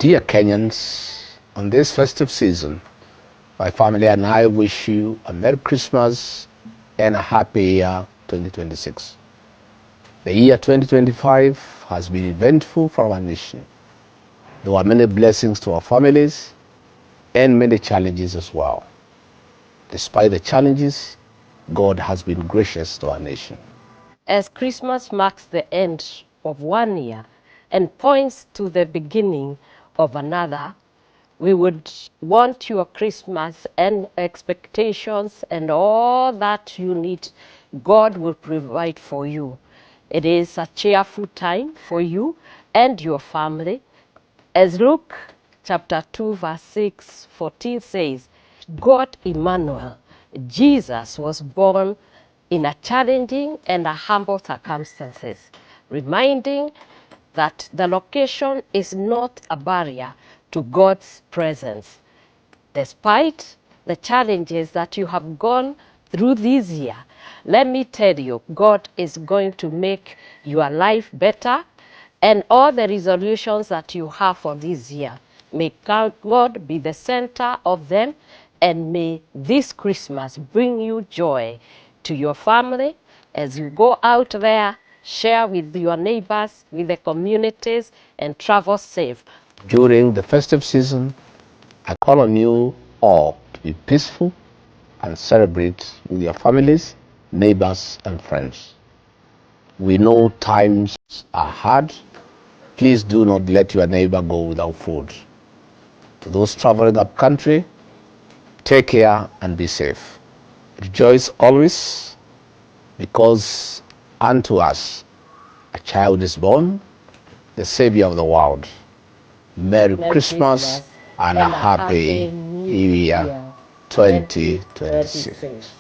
Dear Kenyans, on this festive season, my family and I wish you a Merry Christmas and a happy year 2026. The year 2025 has been eventful for our nation. There were many blessings to our families and many challenges as well. Despite the challenges, God has been gracious to our nation. As Christmas marks the end of one year and points to the beginning of another, we would want your Christmas and expectations and all that you need, God will provide for you. It is a cheerful time for you and your family. As Luke chapter 2 verse 14 says, God Emmanuel, Jesus was born in a challenging and a humble circumstances, reminding that the location is not a barrier to God's presence. Despite the challenges that you have gone through this year, let me tell you, God is going to make your life better, and all the resolutions that you have for this year, may God be the center of them, and may this Christmas bring you joy to your family as you go out there, share with your neighbors, with the communities, and travel safe. During the festive season, I call on you all to be peaceful and celebrate with your families, neighbors, and friends. We know times are hard. Please do not let your neighbor go without food. To those traveling up country, take care and be safe. Rejoice always, because unto us a child is born, the Savior of the world. Merry Christmas and a happy New Year 2026.